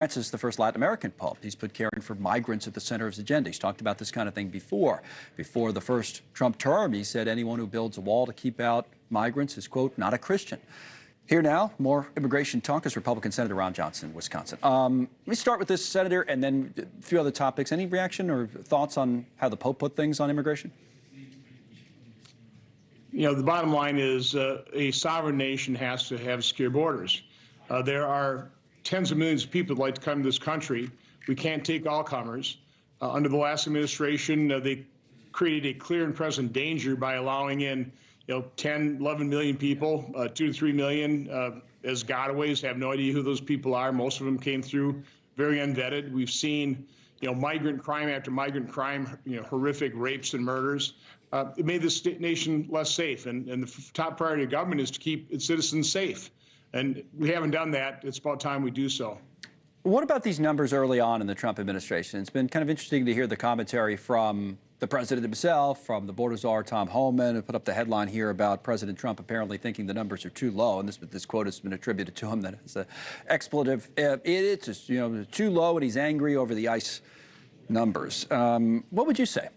Francis, the first Latin American pope. He's put caring for migrants at the center of his agenda. He's talked about this kind of thing before. Before the first Trump term, he said anyone who builds a wall to keep out migrants is, quote, not a Christian. Here now, more immigration talk is Republican Senator Ron Johnson, Wisconsin. Let me start with this, Senator, and then a few other topics. Any reaction or thoughts on how the Pope put things on immigration? You know, the bottom line is a sovereign nation has to have secure borders. There are tens of millions of people that like to come to this country. We can't take all comers. Under the last administration, they created a clear and present danger by allowing in 10, 11 million people, 2 to 3 million as gotaways. Have no idea who those people are. Most of them came through very unvetted. We've seen, migrant crime after migrant crime, horrific rapes and murders. It made this nation less safe. And the top priority of government is to keep its citizens safe. And we haven't done that. It's about time we do so. What about these numbers early on in the Trump administration? It's been kind of interesting to hear the commentary from the president himself, from the border czar, Tom Homan, who put up the headline here about President Trump apparently thinking the numbers are too low. And this quote has been attributed to him that it's an expletive. It's just, too low, and he's angry over the ICE numbers. What would you say?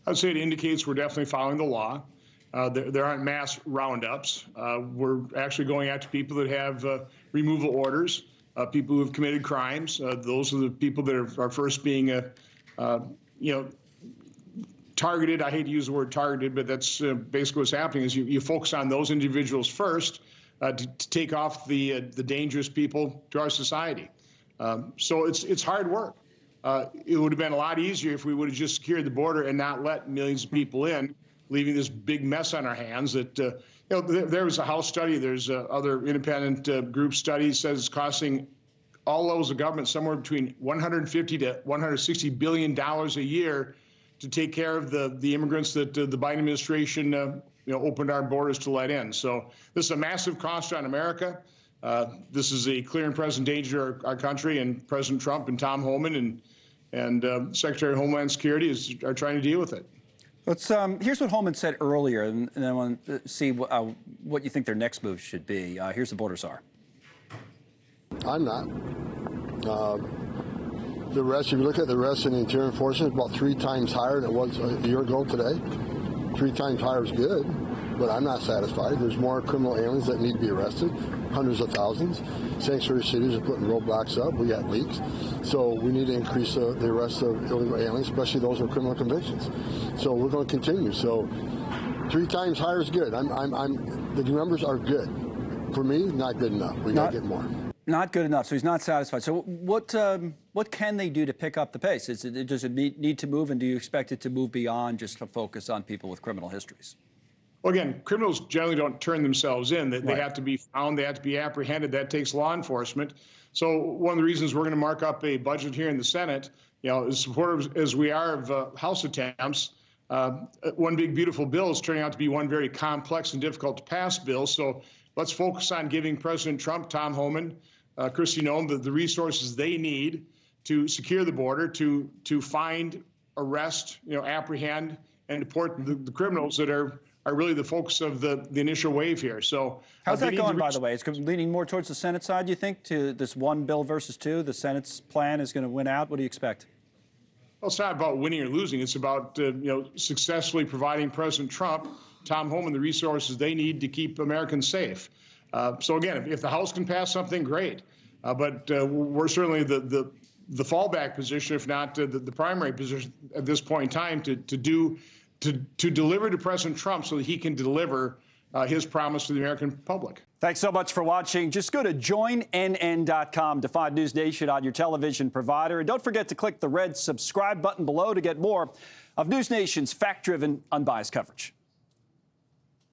I'd say it indicates we're definitely following the law. There aren't mass roundups. We're actually going after people that have removal orders, people who have committed crimes. Those are the people that are first being, targeted. I hate to use the word targeted, but that's basically what's happening is you focus on those individuals first to take off the dangerous people to our society. So it's hard work. It would have been a lot easier if we would have just secured the border and not let millions of people in, leaving this big mess on our hands. That there was a House study. There's other independent group studies says it's costing all levels of government somewhere between $150 to $160 billion a year to take care of the immigrants that the Biden administration opened our borders to let in. So this is a massive cost on America. This is a clear and present danger to our country, and President Trump and Tom Homan and Secretary of Homeland Security are trying to deal with it. Here's what Homan said earlier, and I want to see what you think their next move should be. Here's the border czar. I'm not. The rest, if you look at the rest in the interior enforcement, about 3 times higher than it was a year ago today. 3 times higher is good, but I'm not satisfied. There's more criminal aliens that need to be arrested, hundreds of thousands. Sanctuary cities are putting roadblocks up. We got leaks. So we need to increase the arrest of illegal aliens, especially those with criminal convictions. So we're going to continue. So 3 times higher is good. The numbers are good. For me, not good enough. We got to get more. Not good enough. So he's not satisfied. So what can they do to pick up the pace? Does it need to move, and do you expect it to move beyond just to focus on people with criminal histories? Well, again, criminals generally don't turn themselves in. They have to be found. They have to be apprehended. That takes law enforcement. So one of the reasons we're going to mark up a budget here in the Senate, as supportive as we are of House attempts, one big beautiful bill is turning out to be one very complex and difficult to pass bill. So let's focus on giving President Trump, Tom Homan, Kristi Noem the resources they need to secure the border, to find, arrest, apprehend, and deport the criminals that are really the focus of the initial wave here. So how's that going, by the way? It's leaning more towards the Senate side, do you think, to this one bill versus two? The Senate's plan is going to win out. What do you expect? Well, it's not about winning or losing. It's about successfully providing President Trump, Tom Homan, the resources they need to keep Americans safe. So again, if the House can pass something, great. But we're certainly the fallback position, if not the primary position at this point in time, to deliver to President Trump so that he can deliver his promise to the American public. Thanks so much for watching. Just go to joinnn.com to find NewsNation on your television provider. And don't forget to click the red subscribe button below to get more of NewsNation's fact-driven, unbiased coverage.